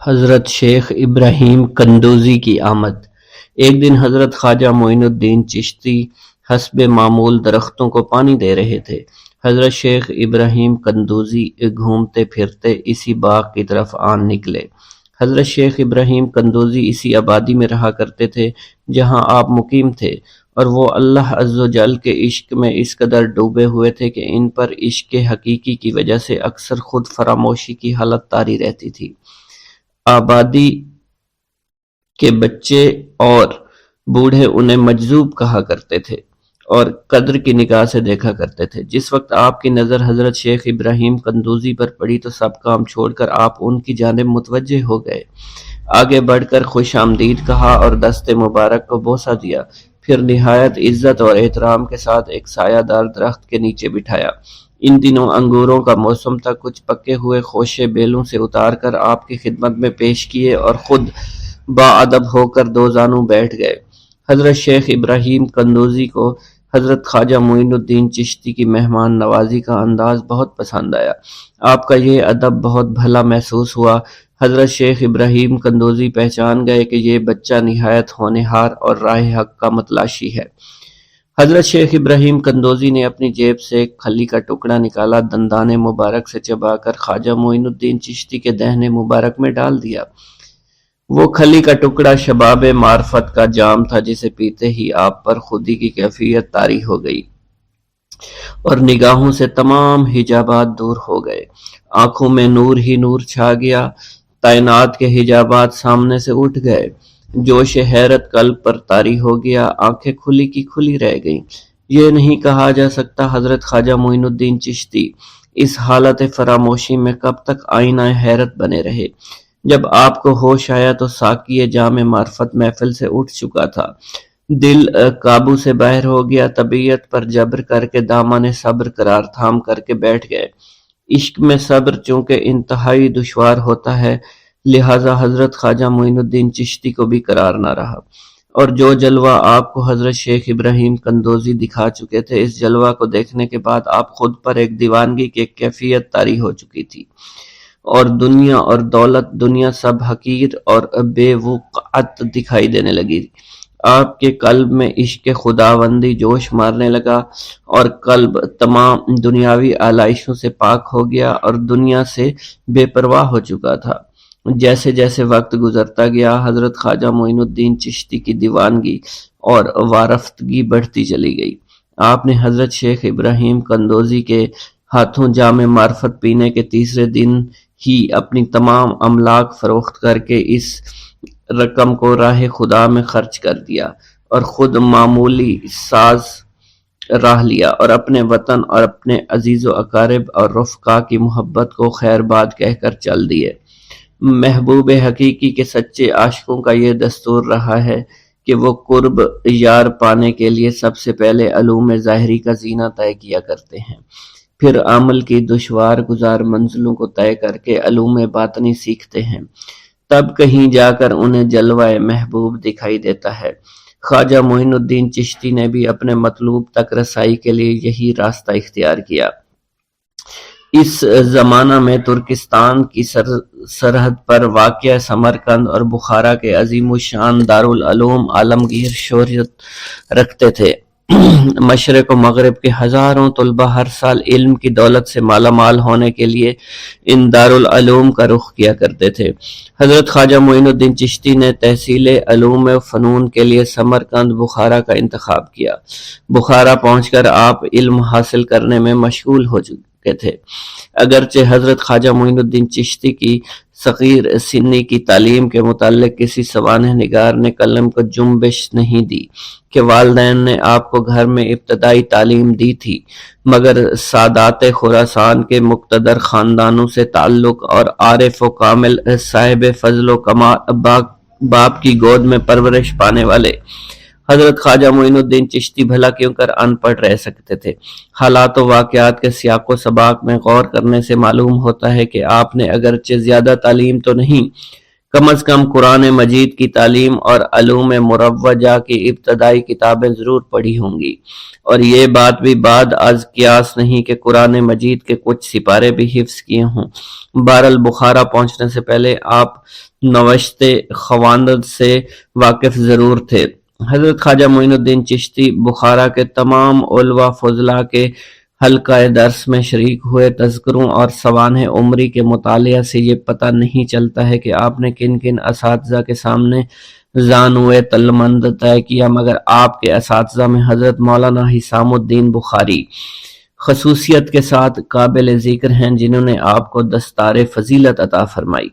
حضرت شیخ ابراہیم قندوزی کی آمد۔ ایک دن حضرت خواجہ معین الدین چشتی حسب معمول درختوں کو پانی دے رہے تھے۔ حضرت شیخ ابراہیم قندوزی گھومتے پھرتے اسی باغ کی طرف آن نکلے۔ حضرت شیخ ابراہیم قندوزی اسی آبادی میں رہا کرتے تھے جہاں آپ مقیم تھے، اور وہ اللہ عز و جل کے عشق میں اس قدر ڈوبے ہوئے تھے کہ ان پر عشق حقیقی کی وجہ سے اکثر خود فراموشی کی حالت طاری رہتی تھی۔ آبادی کے بچے اور بوڑھے انہیں مجذوب کہا کرتے تھے اور قدر کی نگاہ سے دیکھا کرتے تھے۔ جس وقت آپ کی نظر حضرت شیخ ابراہیم قندوزی پر پڑی تو سب کام چھوڑ کر آپ ان کی جانب متوجہ ہو گئے۔ آگے بڑھ کر خوش آمدید کہا اور دست مبارک کو بوسہ دیا، پھر نہایت عزت اور احترام کے ساتھ ایک سایہ دار درخت کے نیچے بٹھایا۔ ان دنوں انگوروں کا موسم تھا، کچھ پکے ہوئے خوشے بیلوں سے اتار کر آپ کی خدمت میں پیش کیے اور خود باادب ہو کر دو زانوں بیٹھ گئے۔ حضرت شیخ ابراہیم قندوزی کو حضرت خواجہ معین الدین چشتی کی مہمان نوازی کا انداز بہت پسند آیا۔ آپ کا یہ ادب بہت بھلا محسوس ہوا۔ حضرت شیخ ابراہیم قندوزی پہچان گئے کہ یہ بچہ نہایت ہونہار اور راہ حق کا متلاشی ہے۔ حضرت شیخ ابراہیم قندوزی نے اپنی جیب سے ایک کھلی کا ٹکڑا نکالا، دندان مبارک سے چبا کر خواجہ معین الدین چشتی کے دہنے مبارک میں ڈال دیا۔ وہ کھلی کا ٹکڑا شباب معرفت کا جام تھا جسے پیتے ہی آپ پر خودی کی کیفیت طاری ہو گئی اور نگاہوں سے تمام حجابات دور ہو گئے۔ آنکھوں میں نور ہی نور چھا گیا، تعینات کے حجابات سامنے سے اٹھ گئے، جوش حیرت قلب پر طاری ہو گیا، آنکھیں کھلی کی کھلی رہ گئیں۔ یہ نہیں کہا جا سکتا حضرت خواجہ معین الدین چشتی اس حالت فراموشی میں کب تک آئینہ حیرت بنے رہے۔ جب آپ کو ہوش آیا تو ساقی جام معرفت محفل سے اٹھ چکا تھا، دل قابو سے باہر ہو گیا، طبیعت پر جبر کر کے دامن صبر قرار تھام کر کے بیٹھ گئے۔ عشق میں صبر چونکہ انتہائی دشوار ہوتا ہے، لہٰذا حضرت خواجہ معین الدین چشتی کو بھی قرار نہ رہا، اور جو جلوہ آپ کو حضرت شیخ ابراہیم قندوزی دکھا چکے تھے، اس جلوہ کو دیکھنے کے بعد آپ خود پر ایک دیوانگی کی ایک کیفیت طاری ہو چکی تھی، اور دنیا اور دولت، دنیا سب حقیر اور بے وقعت دکھائی دینے لگی۔ آپ کے قلب میں عشق خداوندی جوش مارنے لگا اور قلب تمام دنیاوی آلائشوں سے پاک ہو گیا اور دنیا سے بے پرواہ ہو چکا تھا۔ جیسے جیسے وقت گزرتا گیا، حضرت خواجہ معین الدین چشتی کی دیوانگی اور وارفتگی بڑھتی چلی گئی۔ آپ نے حضرت شیخ ابراہیم قندوزی کے ہاتھوں جام معرفت پینے کے تیسرے دن ہی اپنی تمام املاک فروخت کر کے اس رقم کو راہ خدا میں خرچ کر دیا اور خود معمولی ساز راہ لیا اور اپنے وطن اور اپنے عزیز و اقارب اور رفقا کی محبت کو خیر باد کہہ کر چل دیے۔ محبوب حقیقی کے سچے عاشقوں کا یہ دستور رہا ہے کہ وہ قرب یار پانے کے لیے سب سے پہلے علوم ظاہری کا زینہ طے کیا کرتے ہیں، پھر عمل کی دشوار گزار منزلوں کو طے کر کے علوم باطنی سیکھتے ہیں، تب کہیں جا کر انہیں جلوہ محبوب دکھائی دیتا ہے۔ خواجہ معین الدین چشتی نے بھی اپنے مطلوب تک رسائی کے لیے یہی راستہ اختیار کیا۔ اس زمانہ میں ترکستان کی سرحد پر واقع سمرقند اور بخارا کے عظیم الشان دارالعلوم عالمگیر شہرت رکھتے تھے۔ مشرق و مغرب کے ہزاروں طلبہ ہر سال علم کی دولت سے مالا مال ہونے کے لیے ان دارالعلوم کا رخ کیا کرتے تھے۔ حضرت خواجہ معین الدین چشتی نے تحصیل علوم و فنون کے لیے سمرقند بخارا کا انتخاب کیا۔ بخارا پہنچ کر آپ علم حاصل کرنے میں مشغول ہو چکے تھے، اگرچہ حضرت خواجہ معین الدین چشتی کی صغیر سنی کی تعلیم کے متعلق کسی سوانح نگار نے قلم کو جنبش نہیں دی کہ والدین نے آپ کو گھر میں ابتدائی تعلیم دی تھی، مگر سادات خراسان کے مقتدر خاندانوں سے تعلق اور عارف و کامل صاحب فضل و کمال باپ کی گود میں پرورش پانے والے حضرت خواجہ معین الدین چشتی بھلا کیوں کر ان پڑھ رہ سکتے تھے۔ حالات و واقعات کے سیاق و سباق میں غور کرنے سے معلوم ہوتا ہے کہ آپ نے اگرچہ زیادہ تعلیم تو نہیں، کم از کم قرآن مجید کی تعلیم اور علوم مروجہ کی ابتدائی کتابیں ضرور پڑھی ہوں گی، اور یہ بات بھی بعد از قیاس نہیں کہ قرآن مجید کے کچھ سپارے بھی حفظ کیے ہوں۔ بہرحال بخارا پہنچنے سے پہلے آپ نوشت خواندند سے واقف ضرور تھے۔ حضرت خواجہ معین الدین چشتی بخارا کے تمام علماء فضلاء کے حلقہ درس میں شریک ہوئے۔ تذکروں اور سوانح عمری کے مطالعہ سے یہ پتہ نہیں چلتا ہے کہ آپ نے کن کن اساتذہ کے سامنے زانوئے تلمند طے کیا، مگر آپ کے اساتذہ میں حضرت مولانا حسام الدین بخاری خصوصیت کے ساتھ قابل ذکر ہیں، جنہوں نے آپ کو دستار فضیلت عطا فرمائی۔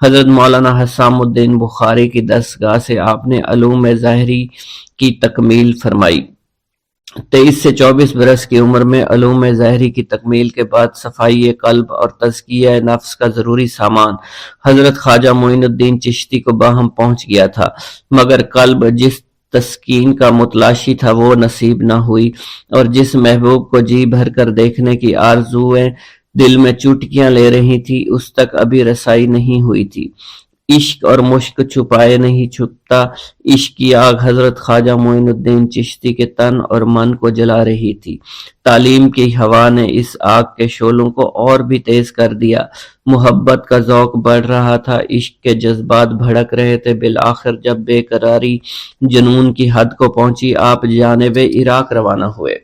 حضرت مولانا حسام الدین بخاری کی دستگاہ سے آپ نے علوم ظاہری کی تکمیل فرمائی۔ 23 سے 24 برس کی عمر میں علوم ظاہری کی تکمیل کے بعد صفائی قلب اور تزکیہ نفس کا ضروری سامان حضرت خواجہ معین الدین چشتی کو باہم پہنچ گیا تھا، مگر قلب جس تسکین کا متلاشی تھا وہ نصیب نہ ہوئی، اور جس محبوب کو جی بھر کر دیکھنے کی آرزویں دل میں چوٹکیاں لے رہی تھی اس تک ابھی رسائی نہیں ہوئی تھی۔ عشق اور مشک چھپائے نہیں چھپتا، عشق کی آگ حضرت خواجہ معین الدین چشتی کے تن اور من کو جلا رہی تھی۔ تعلیم کی ہوا نے اس آگ کے شعلوں کو اور بھی تیز کر دیا، محبت کا ذوق بڑھ رہا تھا، عشق کے جذبات بھڑک رہے تھے۔ بالآخر جب بے قراری جنون کی حد کو پہنچی، آپ جانب عراق روانہ ہوئے۔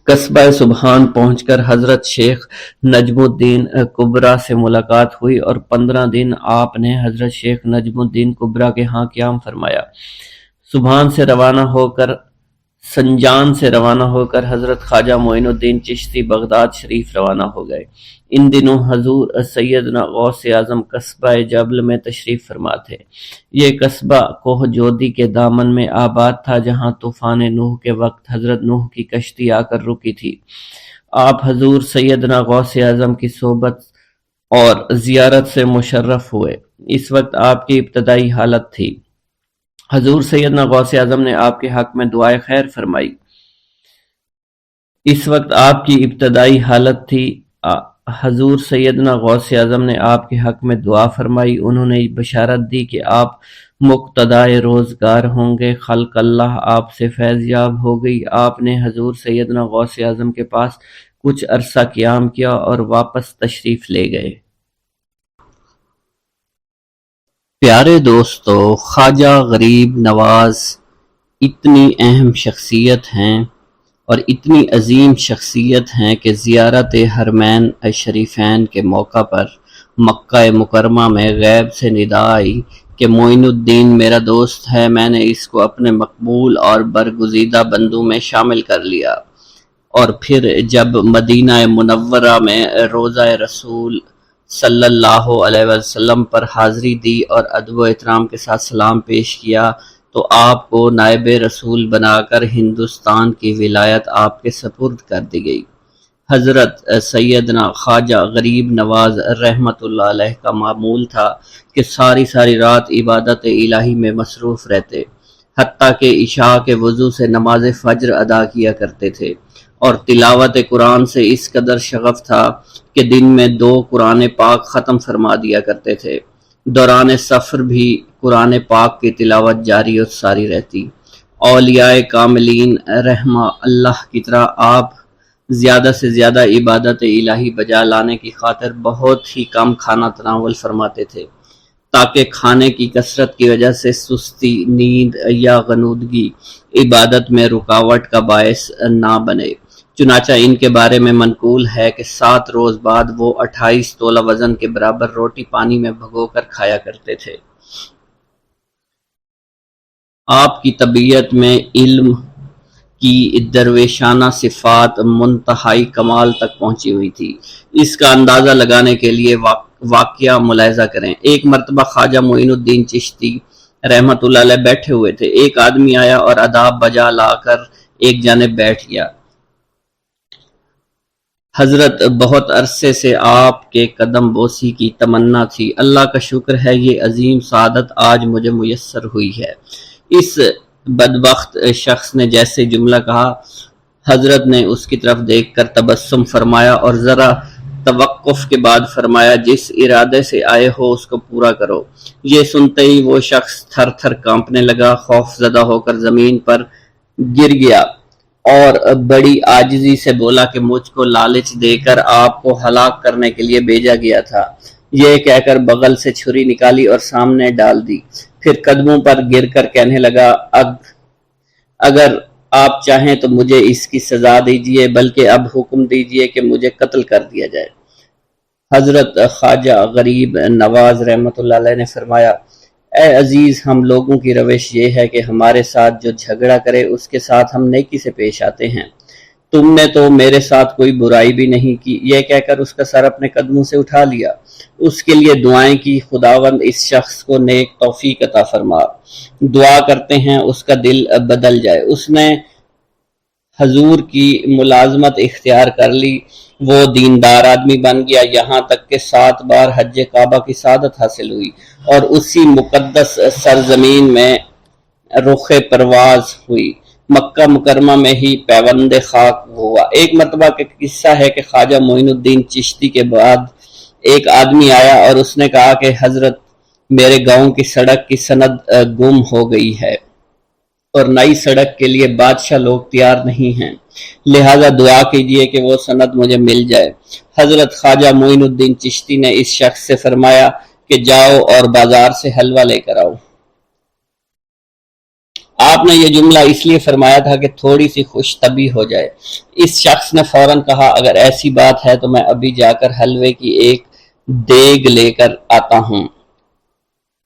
قصبہ سبحان پہنچ کر حضرت شیخ نجم الدین کبرا سے ملاقات ہوئی، اور 15 دن آپ نے حضرت شیخ نجم الدین کبرا کے ہاں قیام فرمایا۔ سبحان سے روانہ ہو کر حضرت خواجہ معین الدین چشتی بغداد شریف روانہ ہو گئے۔ ان دنوں حضور سیدنا غوث اعظم قصبہ جبل میں تشریف فرما تھے۔ یہ قصبہ کوہ جودی کے دامن میں آباد تھا، جہاں طوفان نوح کے وقت حضرت نوح کی کشتی آ کر رکی تھی۔ آپ حضور سیدنا غوث اعظم کی صحبت اور زیارت سے مشرف ہوئے۔ اس وقت آپ کی ابتدائی حالت تھی۔ حضور سیدنا غوث اعظم نے آپ کے حق میں دعائے خیر فرمائی۔ اس وقت آپ کی ابتدائی حالت تھی۔ حضور سیدنا غوث اعظم نے آپ کے حق میں دعا فرمائی۔ انہوں نے بشارت دی کہ آپ مقتدائے روزگار ہوں گے۔ خلق اللہ آپ سے فیض یاب ہو گئی۔ آپ نے حضور سیدنا غوث اعظم کے پاس کچھ عرصہ قیام کیا اور واپس تشریف لے گئے۔ پیارے دوستو، خواجہ غریب نواز اتنی اہم شخصیت ہیں اور اتنی عظیم شخصیت ہیں کہ زیارت حرمین شریفین کے موقع پر مکہ مکرمہ میں غیب سے ندا آئی کہ معین الدین میرا دوست ہے، میں نے اس کو اپنے مقبول اور برگزیدہ بندوں میں شامل کر لیا۔ اور پھر جب مدینہ منورہ میں روضہ رسول صلی اللہ علیہ وسلم پر حاضری دی اور ادب و احترام کے ساتھ سلام پیش کیا تو آپ کو نائب رسول بنا کر ہندوستان کی ولایت آپ کے سپرد کر دی گئی۔ حضرت سیدنا خواجہ غریب نواز رحمۃ اللہ علیہ کا معمول تھا کہ ساری رات عبادت الہی میں مصروف رہتے، حتیٰ کہ عشاء کے وضو سے نماز فجر ادا کیا کرتے تھے، اور تلاوت قرآن سے اس قدر شغف تھا کہ دن میں 2 قرآن پاک ختم فرما دیا کرتے تھے۔ دوران سفر بھی قرآن پاک کی تلاوت جاری و ساری رہتی۔ اولیاء کاملین رحمہ اللہ کی طرح آپ زیادہ سے زیادہ عبادت الہی بجا لانے کی خاطر بہت ہی کم کھانا تناول فرماتے تھے، تاکہ کھانے کی کثرت کی وجہ سے سستی، نیند یا غنودگی عبادت میں رکاوٹ کا باعث نہ بنے۔ چنانچہ ان کے بارے میں منقول ہے کہ 7 روز بعد وہ 28 تولہ وزن کے برابر روٹی پانی میں بھگو کر کھایا کرتے تھے۔ آپ کی طبیعت میں علم کی درویشانہ صفات منتہائی کمال تک پہنچی ہوئی تھی۔ اس کا اندازہ لگانے کے لیے واقعہ ملاحظہ کریں۔ ایک مرتبہ خواجہ معین الدین چشتی رحمت اللہ علیہ بیٹھے ہوئے تھے۔ ایک آدمی آیا اور آداب بجا لا کر ایک جانب بیٹھ گیا۔ حضرت بہت عرصے سے آپ کے قدم بوسی کی تمنا تھی، اللہ کا شکر ہے یہ عظیم سعادت آج مجھے میسر ہوئی ہے۔ اس بدبخت شخص نے جیسے جملہ کہا، حضرت نے اس کی طرف دیکھ کر تبسم فرمایا اور ذرا توقف کے بعد فرمایا جس ارادے سے آئے ہو اس کو پورا کرو۔ یہ سنتے ہی وہ شخص تھر تھر کانپنے لگا، خوف زدہ ہو کر زمین پر گر گیا اور بڑی عاجزی سے بولا کہ مجھ کو لالچ دے کر آپ کو ہلاک کرنے کے لیے بھیجا گیا تھا۔ یہ کہہ کر بغل سے چھری نکالی اور سامنے ڈال دی، پھر قدموں پر گر کر کہنے لگا اگر آپ چاہیں تو مجھے اس کی سزا دیجیے، بلکہ اب حکم دیجیے کہ مجھے قتل کر دیا جائے۔ حضرت خواجہ غریب نواز رحمۃ اللہ علیہ نے فرمایا، اے عزیز، ہم لوگوں کی روش یہ ہے کہ ہمارے ساتھ جو جھگڑا کرے اس کے ساتھ ہم نیکی سے پیش آتے ہیں۔ تم نے تو میرے ساتھ کوئی برائی بھی نہیں کی۔ یہ کہہ کر اس کا سر اپنے قدموں سے اٹھا لیا، اس کے لیے دعائیں کی، خداوند اس شخص کو نیک توفیق عطا فرما۔ دعا کرتے ہیں اس کا دل بدل جائے۔ اس نے حضور کی ملازمت اختیار کر لی، وہ دیندار آدمی بن گیا، یہاں تک کہ 7 بار حج کعبہ کی سعادت حاصل ہوئی اور اسی مقدس سرزمین میں رخ پرواز ہوئی، مکہ مکرمہ میں ہی پیوند خاک ہوا۔ ایک مرتبہ کا قصہ ہے کہ خواجہ معین الدین چشتی کے بعد ایک آدمی آیا اور اس نے کہا کہ حضرت، میرے گاؤں کی سڑک کی سند گم ہو گئی ہے اور نئی سڑک کے لیے بادشاہ لوگ تیار نہیں ہیں، لہذا دعا کیجئے کہ وہ سند مجھے مل جائے۔ حضرت خواجہ معین الدین چشتی نے اس شخص سے فرمایا کہ جاؤ اور بازار سے حلوہ لے کر آؤ۔ آپ نے یہ جملہ اس لیے فرمایا تھا کہ تھوڑی سی خوش طبعی ہو جائے۔ اس شخص نے فوراً کہا، اگر ایسی بات ہے تو میں ابھی جا کر حلوے کی ایک دیگ لے کر آتا ہوں۔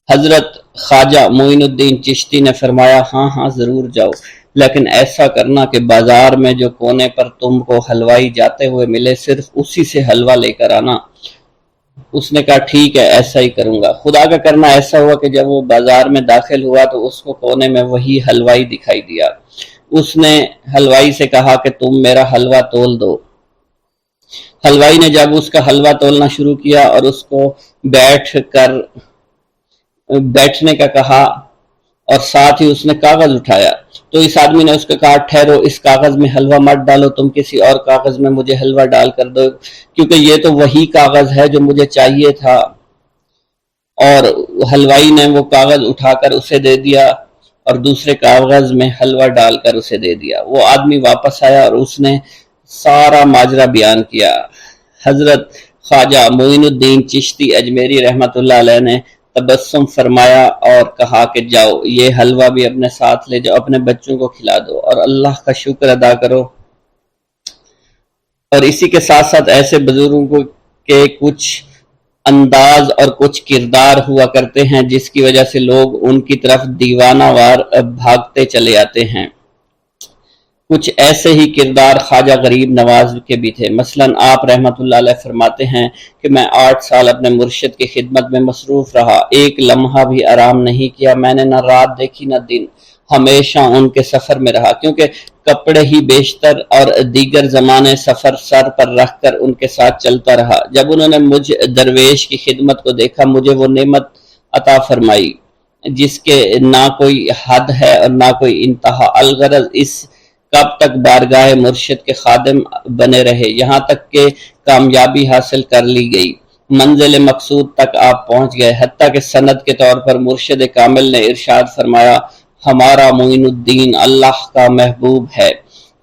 حضرت خواجہ معین الدین چشتی نے فرمایا، ہاں ضرور جاؤ، لیکن ایسا کرنا کہ بازار میں جو کونے پر تم کو حلوائی جاتے ہوئے ملے صرف اسی سے حلوہ لے کر آنا۔ اس نے کہا ٹھیک ہے، ایسا ہی کروں گا۔ خدا کا کرنا ایسا ہوا کہ جب وہ بازار میں داخل ہوا تو اس کو کونے میں وہی حلوائی دکھائی دیا۔ اس نے حلوائی سے کہا کہ تم میرا حلوہ تول دو۔ حلوائی نے جب اس کا حلوہ تولنا شروع کیا اور اس کو بیٹھنے کا کہا اور ساتھ ہی اس نے کاغذ اٹھایا تو اس آدمی نے اس کو کہا، ٹھہرو، اس کاغذ میں حلوہ مت ڈالو، تم کسی اور کاغذ میں مجھے حلوہ ڈال کر دو، کیونکہ یہ تو وہی کاغذ ہے جو مجھے چاہیے تھا۔ اور حلوائی نے وہ کاغذ اٹھا کر اسے دے دیا اور دوسرے کاغذ میں حلوہ ڈال کر اسے دے دیا۔ وہ آدمی واپس آیا اور اس نے سارا ماجرا بیان کیا۔ حضرت خواجہ معین الدین چشتی اجمیری رحمۃ اللہ علیہ نے تبسم فرمایا اور کہا کہ جاؤ، یہ حلوہ بھی اپنے ساتھ لے جاؤ، اپنے بچوں کو کھلا دو اور اللہ کا شکر ادا کرو۔ اور اسی کے ساتھ ساتھ ایسے بزرگوں کے کچھ انداز اور کچھ کردار ہوا کرتے ہیں جس کی وجہ سے لوگ ان کی طرف دیوانہ وار بھاگتے چلے آتے ہیں۔ کچھ ایسے ہی کردار خواجہ غریب نواز کے بھی تھے۔ مثلاً آپ رحمت اللہ علیہ فرماتے ہیں کہ میں 8 سال اپنے مرشد کی خدمت میں مصروف رہا، ایک لمحہ بھی آرام نہیں کیا، میں نے نہ رات دیکھی نہ دن، ہمیشہ ان کے سفر میں رہا، کیونکہ کپڑے ہی بیشتر اور دیگر زمانے سفر سر پر رکھ کر ان کے ساتھ چلتا رہا۔ جب انہوں نے مجھ درویش کی خدمت کو دیکھا، مجھے وہ نعمت عطا فرمائی جس کے نہ کوئی حد ہے اور نہ کوئی انتہا، الغرض اس کب تک بارگاہ مرشد کے خادم بنے رہے، یہاں تک کہ کامیابی حاصل کر لی گئی، منزل مقصود تک آپ پہنچ گئے، حتیٰ کہ سند کے طور پر مرشد کامل نے ارشاد فرمایا، ہمارا معین الدین اللہ کا محبوب ہے۔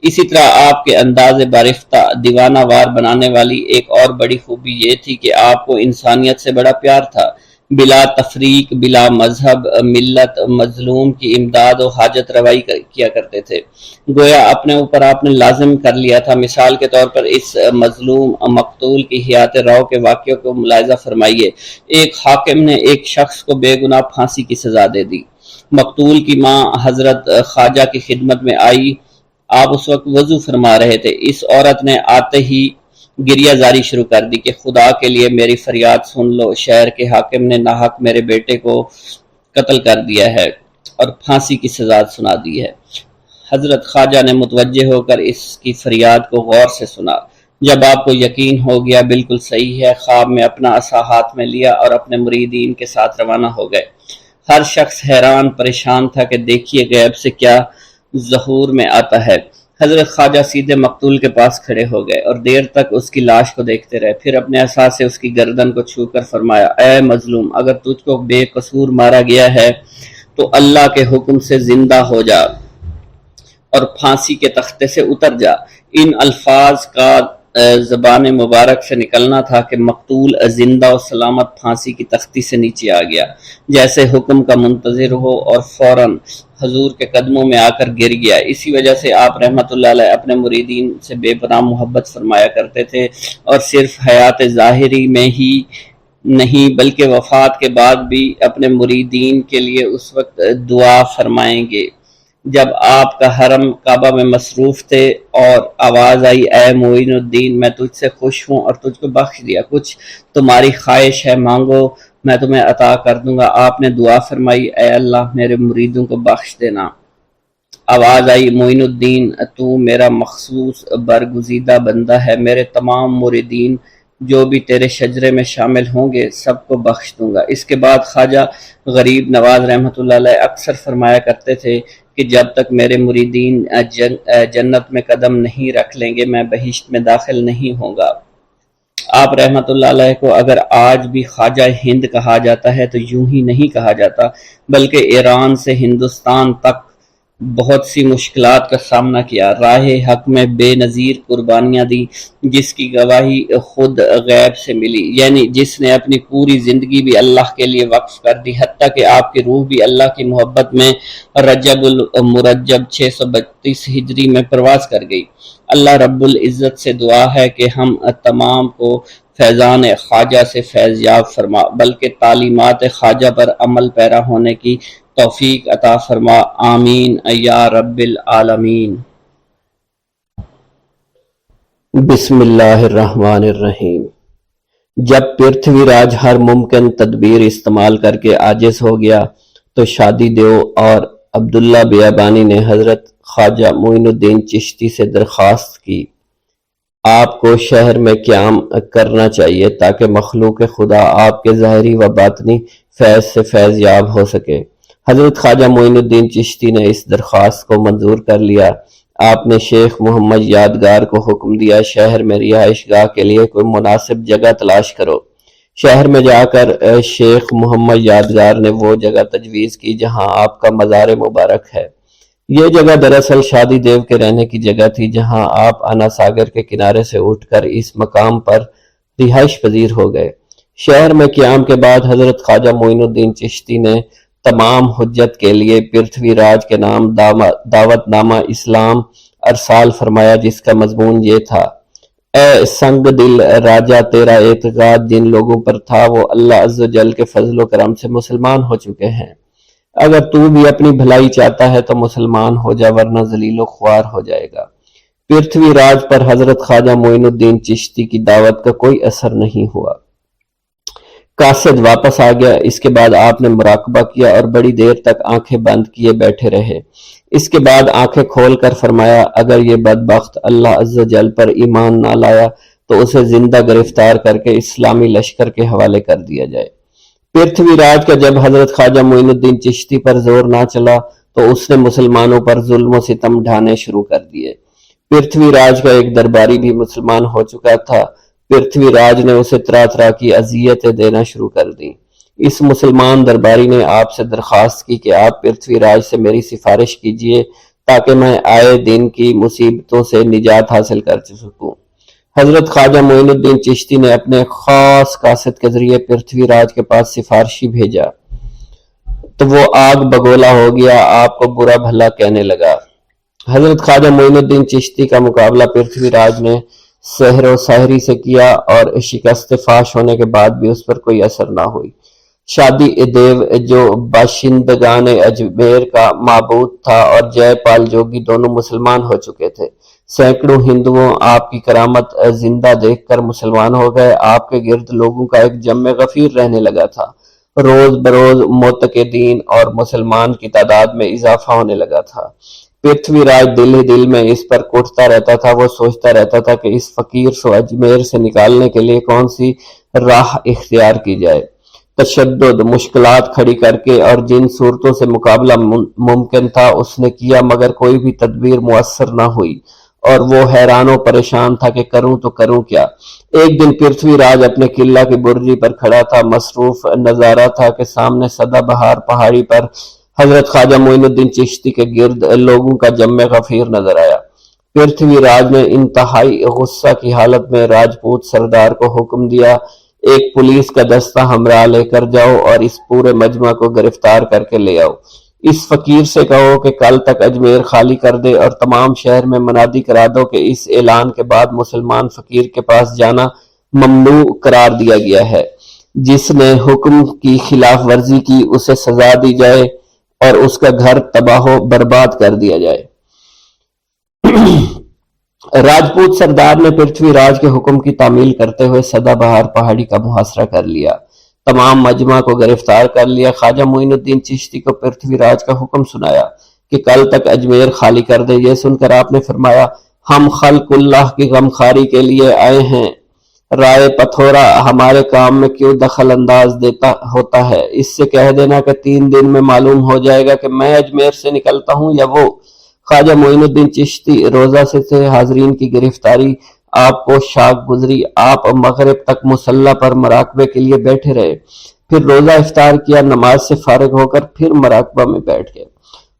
اسی طرح آپ کے انداز بارفتہ دیوانہ وار بنانے والی ایک اور بڑی خوبی یہ تھی کہ آپ کو انسانیت سے بڑا پیار تھا، بلا تفریق، بلا مذہب ملت، مظلوم کی امداد و حاجت روائی کیا کرتے تھے، گویا اپنے اوپر آپ نے لازم کر لیا تھا۔ مثال کے طور پر اس مظلوم مقتول کی حیات رو کے واقعے کو ملاحظہ فرمائیے۔ ایک حاکم نے ایک شخص کو بے گناہ پھانسی کی سزا دے دی۔ مقتول کی ماں حضرت خواجہ کی خدمت میں آئی، آپ اس وقت وضو فرما رہے تھے۔ اس عورت نے آتے ہی گریہ زاری شروع کر دی کہ خدا کے لیے میری فریاد سن لو، شہر کے حاکم نے ناحق میرے بیٹے کو قتل کر دیا ہے اور پھانسی کی سزا سنا دی ہے۔ حضرت خواجہ نے متوجہ ہو کر اس کی فریاد کو غور سے سنا۔ جب آپ کو یقین ہو گیا بالکل صحیح ہے، خواب میں اپنا عصا ہاتھ میں لیا اور اپنے مریدین کے ساتھ روانہ ہو گئے۔ ہر شخص حیران پریشان تھا کہ دیکھیے غیب سے کیا ظہور میں آتا ہے۔ حضرت خواجہ سیدھے مقتول کے پاس کھڑے ہو گئے اور دیر تک اس کی لاش کو دیکھتے رہے، پھر اپنے عصا سے اس کی گردن کو چھو کر فرمایا، اے مظلوم، اگر تجھ کو بے قصور مارا گیا ہے تو اللہ کے حکم سے زندہ ہو جا اور پھانسی کے تختے سے اتر جا۔ ان الفاظ کا زبان مبارک سے نکلنا تھا کہ مقتول زندہ و سلامت پھانسی کی تختی سے نیچے آ گیا، جیسے حکم کا منتظر ہو، اور فوراً حضور کے قدموں میں آ کر گر گیا۔ اسی وجہ سے آپ رحمۃ اللہ علیہ اپنے مریدین سے بے پناہ محبت فرمایا کرتے تھے، اور صرف حیات ظاہری میں ہی نہیں بلکہ وفات کے بعد بھی اپنے مریدین کے لیے اس وقت دعا فرمائیں گے جب آپ کا حرم کعبہ میں مصروف تھے اور آواز آئی، اے معین الدین، میں تجھ سے خوش ہوں اور تجھ کو بخش دیا، کچھ تمہاری خواہش ہے مانگو، میں تمہیں عطا کر دوں گا۔ آپ نے دعا فرمائی، اے اللہ میرے مریدوں کو بخش دینا۔ آواز آئی، معین الدین، تو میرا مخصوص برگزیدہ بندہ ہے، میرے تمام مریدین جو بھی تیرے شجرے میں شامل ہوں گے سب کو بخش دوں گا۔ اس کے بعد خواجہ غریب نواز رحمۃ اللہ علیہ اکثر فرمایا کرتے تھے کہ جب تک میرے مریدین جنت میں قدم نہیں رکھ لیں گے میں بہشت میں داخل نہیں ہوں گا۔ آپ رحمۃ اللہ علیہ کو اگر آج بھی خواجہ ہند کہا جاتا ہے تو یوں ہی نہیں کہا جاتا، بلکہ ایران سے ہندوستان تک بہت سی مشکلات کا سامنا کیا، راہ حق میں بے نظیر قربانیاں دی، جس کی گواہی خود غیب سے ملی، یعنی جس نے اپنی پوری زندگی بھی اللہ کے لیے وقف کر دی، حتیٰ کہ آپ کی روح بھی اللہ کی محبت میں رجب المرجب 632 ہجری میں پرواز کر گئی۔ اللہ رب العزت سے دعا ہے کہ ہم تمام کو فیضان خواجہ سے فیض یاب فرما، بلکہ تعلیمات خواجہ پر عمل پیرا ہونے کی توفیق عطا فرما، آمین یا رب العالمین۔ بسم اللہ الرحمن الرحیم۔ جب پرتھوی راج ہر ممکن تدبیر استعمال کر کے عاجز ہو گیا تو شادی دیو اور عبداللہ بیابانی نے حضرت خواجہ معین الدین چشتی سے درخواست کی، آپ کو شہر میں قیام کرنا چاہیے تاکہ مخلوق خدا آپ کے ظاہری و باطنی فیض سے فیض یاب ہو سکے۔ حضرت خواجہ معین الدین چشتی نے اس درخواست کو منظور کر لیا۔ آپ نے شیخ محمد یادگار کو حکم دیا، شہر میں رہائش گاہ کے لیے کوئی مناسب جگہ تلاش کرو۔ شہر میں جا کر شیخ محمد یادگار نے وہ جگہ تجویز کی جہاں آپ کا مزار مبارک ہے۔ یہ جگہ دراصل شادی دیو کے رہنے کی جگہ تھی، جہاں آپ انا ساگر کے کنارے سے اٹھ کر اس مقام پر رہائش پذیر ہو گئے۔ شہر میں قیام کے بعد حضرت خواجہ معین الدین چشتی نے تمام حجت کے لیے پرتھوی راج کے نام دعوت نامہ اسلام ارسال فرمایا، جس کا مضمون یہ تھا، اے سنگ دل راجہ، تیرا اعتقاد جن لوگوں پر تھا وہ اللہ عز و جل کے فضل و کرم سے مسلمان ہو چکے ہیں۔ اگر تو بھی اپنی بھلائی چاہتا ہے تو مسلمان ہو جا، ورنہ ذلیل و خوار ہو جائے گا۔ پرتھوی راج پر حضرت خواجہ معین الدین چشتی کی دعوت کا کوئی اثر نہیں ہوا۔ قاصد واپس آ گیا۔ اس کے بعد آپ نے مراقبہ کیا اور بڑی دیر تک آنکھیں بند کیے بیٹھے رہے۔ اس کے بعد آنکھیں کھول کر فرمایا، اگر یہ بدبخت اللہ عز و جل پر ایمان نہ لایا تو اسے زندہ گرفتار کر کے اسلامی لشکر کے حوالے کر دیا جائے۔ پرتھوی راج کا جب حضرت خواجہ معین الدین چشتی پر زور نہ چلا تو اس نے مسلمانوں پر ظلم و ستم ڈھانے شروع کر دیے۔ پرتھوی راج کا ایک درباری بھی مسلمان ہو چکا تھا۔ پرتھوی راج نے اسے طرح طرح کی اذیتیں دینا شروع کر دیں۔ اس مسلمان درباری نے آپ سے درخواست کی کہ آپ پرتھوی راج سے میری سفارش کیجیے تاکہ میں آئے دن کی مصیبتوں سے نجات حاصل کر سکوں۔ حضرت خواجہ معین الدین چشتی نے اپنے خاص قاصد کے ذریعے پرتھوی راج کے پاس سفارشی بھیجا تو وہ آگ بگولا ہو گیا، آپ کو برا بھلا کہنے لگا۔ حضرت خواجہ معین الدین چشتی کا مقابلہ پرتھوی راج نے سحر و ساحری سے کیا اور شکست فاش ہونے کے بعد بھی اس پر کوئی اثر نہ ہوئی۔ شادی دیو جو باشندگان اجمیر کا معبود تھا اور جے پال جوگی دونوں مسلمان ہو چکے تھے۔ سینکڑوں ہندوؤں آپ کی کرامت زندہ دیکھ کر مسلمان ہو گئے۔ آپ کے گرد لوگوں کا ایک جمع غفیر رہنے لگا تھا۔ روز بروز معتقدین اور مسلمان کی تعداد میں اضافہ ہونے لگا تھا۔ پرتھوی راج دل ہی دل میں اس پر کٹتا رہتا تھا۔ وہ سوچتا رہتا تھا کہ اس فقیر کو اجمیر سے نکالنے کے لیے کون سی راہ اختیار کی جائے۔ تشدد مشکلات کھڑی کر کے اور جن صورتوں سے مقابلہ ممکن تھا اس نے کیا، مگر کوئی بھی تدبیر مؤثر نہ ہوئی اور وہ حیران و پریشان تھا کہ کروں تو کروں کیا۔ ایک دن پرتھوی راج اپنے قلعہ کی برجی پر کھڑا تھا، مصروف نظارہ تھا کہ سامنے سدا بہار پہاڑی پر حضرت خواجہ معین الدین چشتی کے گرد لوگوں کا جمع غفیر نظر آیا۔ پرتھوی راج نے انتہائی غصہ کی حالت میں راجپوت سردار کو حکم دیا، ایک پولیس کا دستہ ہمراہ لے کر جاؤ اور اس پورے مجمع کو گرفتار کر کے لے آؤ۔ اس فقیر سے کہو کہ کل تک اجمیر خالی کر دے اور تمام شہر میں منادی کرا دو کہ اس اعلان کے بعد مسلمان فقیر کے پاس جانا ممنوع قرار دیا گیا ہے۔ جس نے حکم کی خلاف ورزی کی اسے سزا دی جائے اور اس کا گھر تباہ و برباد کر دیا جائے۔ راجپوت سردار نے پرتھوی راج کے حکم کی تعمیل کرتے ہوئے سدا بہار پہاڑی کا محاصرہ کر لیا، تمام مجمع کو گرفتار کر لیا۔ خواجہ معین الدین چشتی کو پرتھوی راج کا حکم سنایا کہ کل تک اجمیر خالی کر دے۔ یہ سن کر آپ نے فرمایا، ہم خلق اللہ کی غمخواری کے لیے آئے ہیں، رائے پتھورا ہمارے کام میں کیوں دخل انداز ہوتا ہے؟ اس سے کہہ دینا کہ 3 دن میں معلوم ہو جائے گا کہ میں اجمیر سے نکلتا ہوں یا وہ۔ خواجہ معین الدین چشتی روزہ سے تھے، حاضرین کی گرفتاری آپ کو شاک گزری۔ آپ مغرب تک مصلی پر مراقبے کے لیے بیٹھے رہے، پھر روزہ افطار کیا، نماز سے فارغ ہو کر پھر مراقبہ میں بیٹھ گئے۔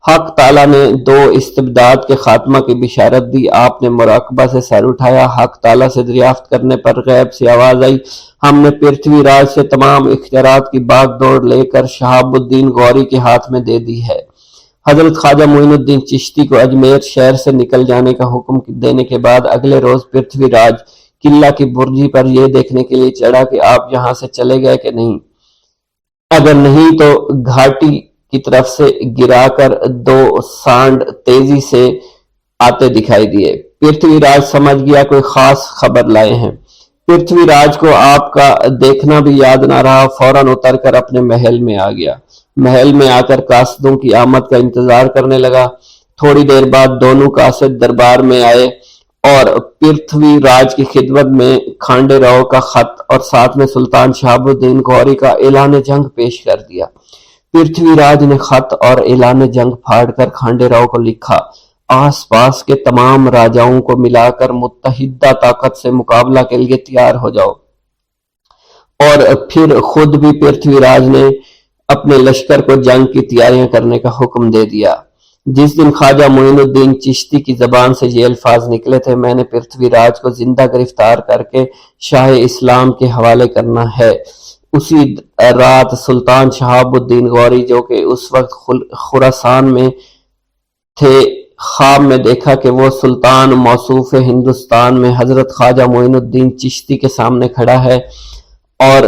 حق تعالیٰ نے 2 استبداد کے خاتمہ کی بشارت دی۔ آپ نے مراقبہ سے سر اٹھایا، حق تعالیٰ سے دریافت کرنے پر غیب سے آواز آئی، ہم نے پرتھوی راج سے تمام اختیارات کی باغ دوڑ لے کر شہاب الدین غوری کے ہاتھ میں دے دی ہے۔ حضرت خواجہ معین الدین چشتی کو اجمیر شہر سے نکل جانے کا حکم دینے کے بعد اگلے روز پرتھوی راج قلعہ کی برجی پر یہ دیکھنے کے لیے چڑھا کہ آپ یہاں سے چلے گئے کہ نہیں، اگر نہیں تو گھاٹی کی طرف سے گرا کر 2 سانڈ تیزی سے آتے دکھائی دیے۔ پرتھوی راج سمجھ گیا کوئی خاص خبر لائے ہیں۔ پرتھوی راج کو آپ کا دیکھنا بھی یاد نہ رہا، فوراً اتر کر اپنے محل میں آ گیا۔ محل میں آ کر قاصدوں کی آمد کا انتظار کرنے لگا۔ تھوڑی دیر بعد دونوں قاصد دربار میں آئے اور پرتھوی راج کی خدمت میں کھانڈے راؤ کا خط اور ساتھ میں سلطان شہاب الدین غوری کا اعلان جنگ پیش کر دیا۔ پرتھوی راج نے خط اور اعلان جنگ پھاڑ کر کھانڈے راؤ کو لکھا، آس پاس کے تمام راجاؤں کو ملا کر متحدہ طاقت سے مقابلہ کے لیے تیار ہو جاؤ۔ اور پھر خود بھی پرتھوی راج نے اپنے لشکر کو جنگ کی تیاریاں کرنے کا حکم دے دیا۔ جس دن خواجہ معین الدین چشتی کی زبان سے یہ الفاظ نکلے تھے، میں نے پرتھوی راج کو زندہ گرفتار کر کے شاہ اسلام کے حوالے کرنا ہے، اسی رات سلطان شہاب الدین غوری جو کہ اس وقت خراسان میں تھے، خواب میں دیکھا کہ وہ سلطان موصوف ہندوستان میں حضرت خواجہ معین الدین چشتی کے سامنے کھڑا ہے اور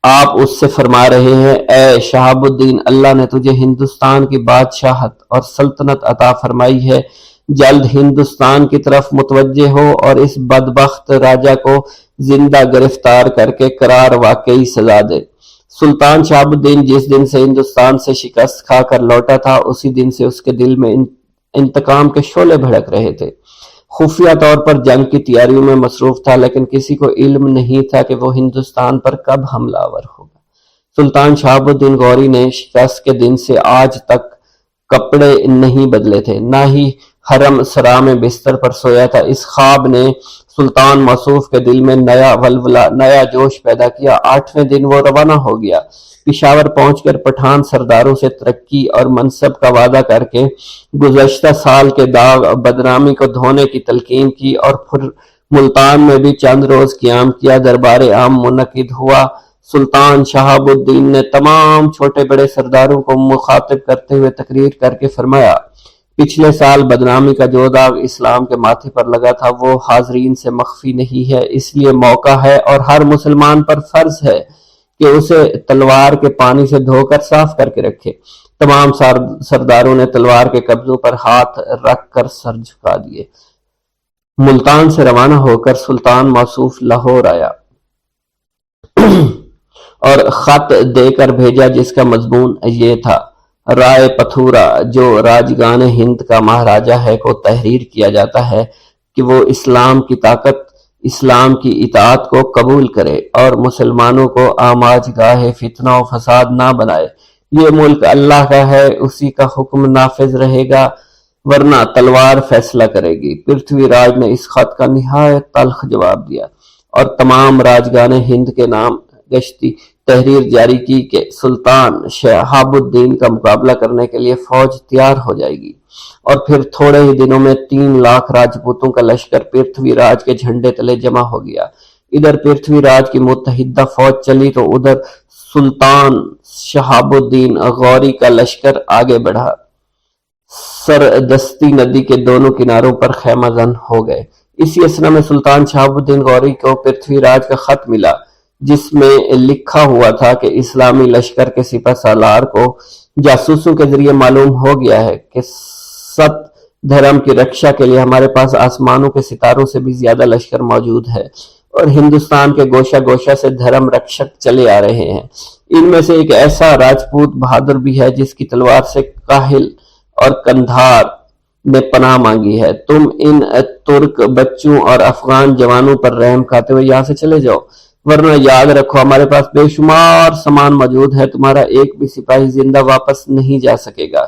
آپ اس سے فرما رہے ہیں، اے شہاب الدین، اللہ نے تجھے ہندوستان کی بادشاہت اور سلطنت عطا فرمائی ہے، جلد ہندوستان کی طرف متوجہ ہو اور اس بدبخت راجہ کو زندہ گرفتار کر کے قرار واقعی سزا دے۔ سلطان شہاب الدین جس دن سے ہندوستان سے شکست کھا کر لوٹا تھا، اسی دن سے اس کے دل میں انتقام کے شعلے بھڑک رہے تھے۔ خفیہ طور پر جنگ کی تیاریوں میں مصروف تھا، لیکن کسی کو علم نہیں تھا کہ وہ ہندوستان پر کب حملہ آور ہوگا۔ سلطان شہاب الدین غوری نے شکست کے دن سے آج تک کپڑے نہیں بدلے تھے، نہ ہی حرم سرا میں بستر پر سویا تھا۔ اس خواب نے سلطان موصوف کے دل میں نیا ولولہ، نیا جوش پیدا کیا۔ 8ویں دن وہ روانہ ہو گیا۔ پشاور پہنچ کر پٹھان سرداروں سے ترقی اور منصب کا وعدہ کر کے گزشتہ سال کے داغ بدنامی کو دھونے کی تلقین کی اور پھر ملتان میں بھی چند روز قیام کیا۔ دربار عام منعقد ہوا۔ سلطان شہاب الدین نے تمام چھوٹے بڑے سرداروں کو مخاطب کرتے ہوئے تقریر کر کے فرمایا، پچھلے سال بدنامی کا جو داغ اسلام کے ماتھے پر لگا تھا وہ حاضرین سے مخفی نہیں ہے، اس لیے موقع ہے اور ہر مسلمان پر فرض ہے کہ اسے تلوار کے پانی سے دھو کر صاف کر کے رکھے۔ تمام سرداروں نے تلوار کے قبضوں پر ہاتھ رکھ کر سر جھکا دیے۔ ملتان سے روانہ ہو کر سلطان موصوف لاہور آیا اور خط دے کر بھیجا جس کا مضمون یہ تھا، رائے پتھورا جو راجگان ہند کا مہاراجہ ہے کو تحریر کیا جاتا ہے کہ وہ اسلام کی طاقت اسلام کی اطاعت کو قبول کرے اور مسلمانوں کو آماج گاہ فتنہ و فساد نہ بنائے۔ یہ ملک اللہ کا ہے، اسی کا حکم نافذ رہے گا ورنہ تلوار فیصلہ کرے گی۔ پرتھوی راج نے اس خط کا نہایت تلخ جواب دیا اور تمام راجگان ہند کے نام گشتی تحریر جاری کی کہ سلطان شہاب الدین کا مقابلہ کرنے کے لیے فوج تیار ہو جائے گی، اور پھر تھوڑے ہی دنوں میں 3 لاکھ راجپوتوں کا لشکر پرتھوی راج کے جھنڈے تلے جمع ہو گیا۔ ادھر پرتھوی راج کی متحدہ فوج چلی تو ادھر سلطان شہاب الدین غوری کا لشکر آگے بڑھا۔ سردستی ندی کے دونوں کناروں پر خیمہ زن ہو گئے۔ اسی اثنا میں سلطان شہاب الدین غوری کو پرتھوی راج کا خط ملا، جس میں لکھا ہوا تھا کہ اسلامی لشکر کے سپہ سالار کو جاسوسوں کے ذریعے معلوم ہو گیا ہے کہ ست دھرم کی رکشا کے لیے ہمارے پاس آسمانوں کے ستاروں سے بھی زیادہ لشکر موجود ہے، اور ہندوستان کے گوشہ گوشہ سے دھرم رکشک چلے آ رہے ہیں۔ ان میں سے ایک ایسا راجپوت بہادر بھی ہے جس کی تلوار سے کاہل اور کندھار نے پناہ مانگی ہے۔ تم ان ترک بچوں اور افغان جوانوں پر رحم کھاتے ہوئے یہاں سے چلے جاؤ، ورنہ یاد رکھو ہمارے پاس بے شمار سامان موجود ہے، تمہارا ایک بھی سپاہی زندہ واپس نہیں جا سکے گا۔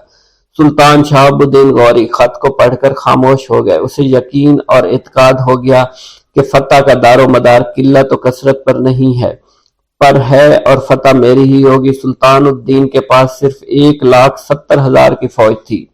سلطان شہاب الدین غوری خط کو پڑھ کر خاموش ہو گئے۔ اسے یقین اور اعتقاد ہو گیا کہ فتح کا دار و مدار قلت و کثرت پر نہیں ہے، پر ہے، اور فتح میری ہی ہوگی۔ سلطان الدین کے پاس صرف 1,70,000 کی فوج تھی۔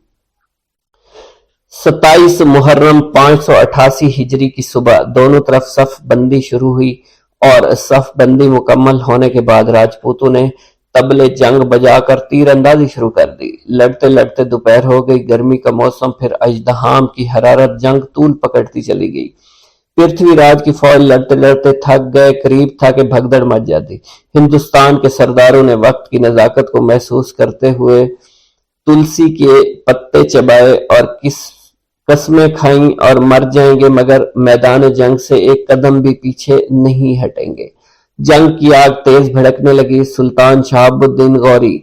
27 محرم 588 ہجری کی صبح دونوں طرف صف بندی شروع ہوئی، اور صف بندی مکمل ہونے کے بعد راجپوتوں نے طبلِ جنگ بجا کر تیر اندازی شروع کر دی۔ لڑتے لڑتے دوپہر ہو گئی، گرمی کا موسم، پھر اژدہام کی حرارت، جنگ طول پکڑتی چلی گئی۔ پرتھوی راج کی فوج لڑتے لڑتے تھک گئے، قریب تھا کہ بھگدڑ مچ جاتی۔ ہندوستان کے سرداروں نے وقت کی نزاکت کو محسوس کرتے ہوئے تلسی کے پتے چبائے اور قسمیں کھائیں اور مر جائیں گے مگر میدان جنگ سے ایک قدم بھی پیچھے نہیں ہٹیں گے۔ جنگ کی آگ تیز بھڑکنے لگی۔ سلطان شہاب الدین غوری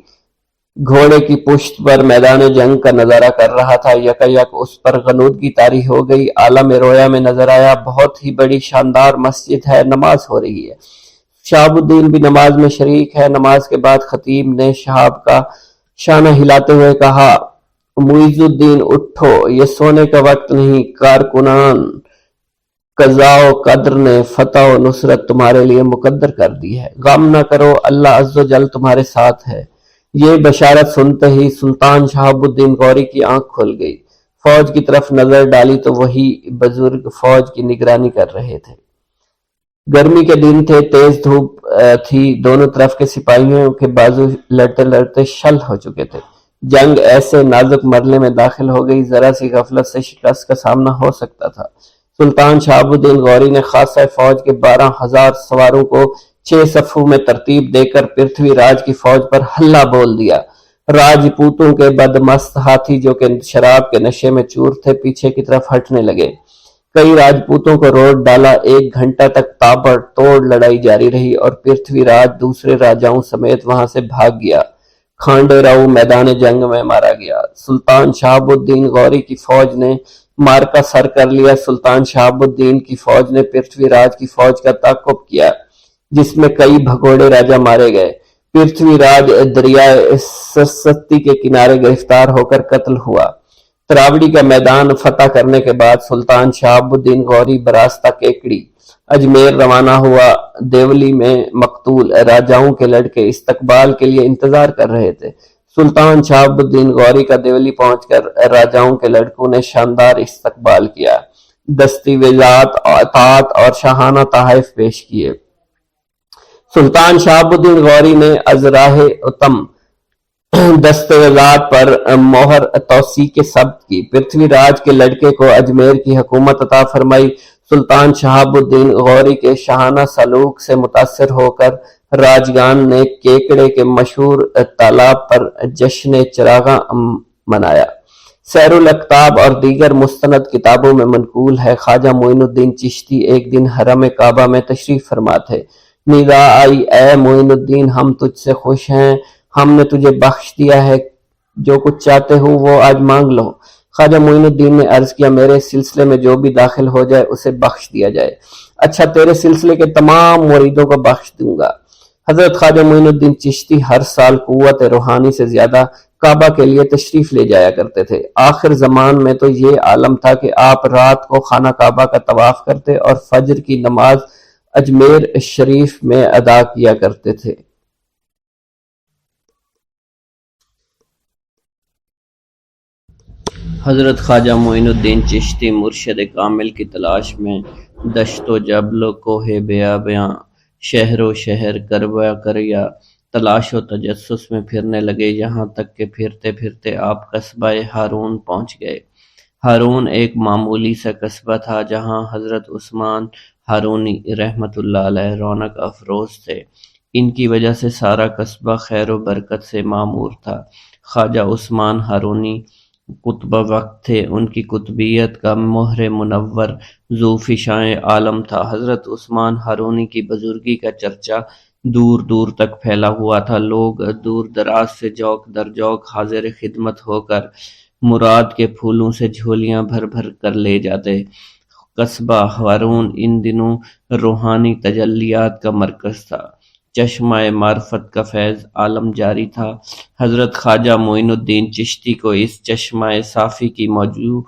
گھوڑے کی پشت پر میدان جنگ کا نظارہ کر رہا تھا۔ یکایک اس پر غنودگی طاری ہو گئی۔ عالم رویا میں نظر آیا، بہت ہی بڑی شاندار مسجد ہے، نماز ہو رہی ہے۔ شہاب الدین بھی نماز میں شریک ہے۔ نماز کے بعد خطیب نے شہاب کا شانہ ہلاتے ہوئے کہا، معیز الدین اٹھو، یہ سونے کا وقت نہیں، کارکنان قضاء و قدر نے فتح و نصرت تمہارے لیے مقدر کر دی ہے، غم نہ کرو، اللہ عز و جل تمہارے ساتھ ہے۔ یہ بشارت سنتے ہی سلطان شہاب الدین غوری کی آنکھ کھل گئی۔ فوج کی طرف نظر ڈالی تو وہی بزرگ فوج کی نگرانی کر رہے تھے۔ گرمی کے دن تھے، تیز دھوپ تھی، دونوں طرف کے سپاہیوں کے بازو لڑتے لڑتے شل ہو چکے تھے۔ جنگ ایسے نازک مرحلے میں داخل ہو گئی، ذرا سی غفلت سے شکست کا سامنا ہو سکتا تھا۔ سلطان شہاب الدین غوری نے خاصہ فوج کے 12,000 سواروں کو 6 صفوں میں ترتیب دے کر پرتھوی راج کی فوج پر حملہ بول دیا۔ راجپوتوں کے بدمست ہاتھی جو کہ شراب کے نشے میں چور تھے پیچھے کی طرف ہٹنے لگے۔ کئی راجپوتوں کو روک ڈالا۔ 1 گھنٹہ تک تابڑ توڑ لڑائی جاری رہی اور پرتھوی راج دوسرے راجاؤں سمیت وہاں سے بھاگ گیا۔ کھانڈے راؤ میدان جنگ میں مارا گیا۔ سلطان شہاب الدین غوری کی فوج نے مارکا سر کر لیا۔ سلطان شہاب الدین کی فوج نے پرتھوی راج کی فوج کا تعاقب کیا، جس میں کئی بھگوڑے راجا مارے گئے۔ پرتھوی راج دریائے سرسوتی کے کنارے گرفتار ہو کر قتل ہوا۔ تراوڑی کا میدان فتح کرنے کے بعد سلطان شہاب الدین غوری براستہ کیکڑی اجمیر روانہ ہوا۔ دیولی میں مقتول راجاؤں کے لڑکے استقبال کے لیے انتظار کر رہے تھے۔ سلطان شہاب الدین غوری کا دیولی پہنچ کر راجاؤں کے لڑکوں نے شاندار استقبال کیا، دستاویزات، اطاعت اور شاہانہ تحائف پیش کیے۔ سلطان شہاب الدین غوری نے ازراہ اتم دستاویزات پر مہر توثیق ثبت کی، پرتھوی راج کے لڑکے کو اجمیر کی حکومت عطا فرمائی۔ سلطان شہاب الدین غوری کے شاہانہ سلوک سے متاثر ہو کر راجگان نے کیکڑے کے مشہور تالاب پر جشن چراغاں منایا۔ سیر الاقطاب اور دیگر مستند کتابوں میں منقول ہے، خواجہ معین الدین چشتی ایک دن حرم کعبہ میں تشریف فرما تھے۔ ندا آئی، اے معین الدین، ہم تجھ سے خوش ہیں، ہم نے تجھے بخش دیا ہے، جو کچھ چاہتے ہو وہ آج مانگ لو۔ خواجہ معین الدین نے عرض کیا، میرے سلسلے میں جو بھی داخل ہو جائے اسے بخش دیا جائے۔ اچھا تیرے سلسلے کے تمام مریدوں کو بخش دوں گا۔ حضرت خواجہ معین الدین چشتی ہر سال قوت روحانی سے زیادہ کعبہ کے لیے تشریف لے جایا کرتے تھے۔ آخر زمان میں تو یہ عالم تھا کہ آپ رات کو خانہ کعبہ کا طواف کرتے اور فجر کی نماز اجمیر شریف میں ادا کیا کرتے تھے۔ حضرت خواجہ معین الدین چشتی مرشد کامل کی تلاش میں دشت و جبل و کوہ بیاباں، شہر و شہر، کربہ کریا تلاش و تجسس میں پھرنے لگے، یہاں تک کہ پھرتے پھرتے آپ قصبہ ہارون پہنچ گئے۔ ہارون ایک معمولی سا قصبہ تھا جہاں حضرت عثمان ہارونی رحمۃ اللہ علیہ رونق افروز تھے۔ ان کی وجہ سے سارا قصبہ خیر و برکت سے معمور تھا۔ خواجہ عثمان ہارونی قطب وقت تھے، ان کی قطبیت کا مہر منور ذو فشاں عالم تھا۔ حضرت عثمان ہارونی کی بزرگی کا چرچا دور دور تک پھیلا ہوا تھا، لوگ دور دراز سے جوق در جوق حاضر خدمت ہو کر مراد کے پھولوں سے جھولیاں بھر بھر کر لے جاتے۔ قصبہ ہارون ان دنوں روحانی تجلیات کا مرکز تھا، چشمہ معرفت کا فیض عالم جاری تھا۔ حضرت خواجہ معین الدین چشتی کو اس چشمہ صافی کی موجوں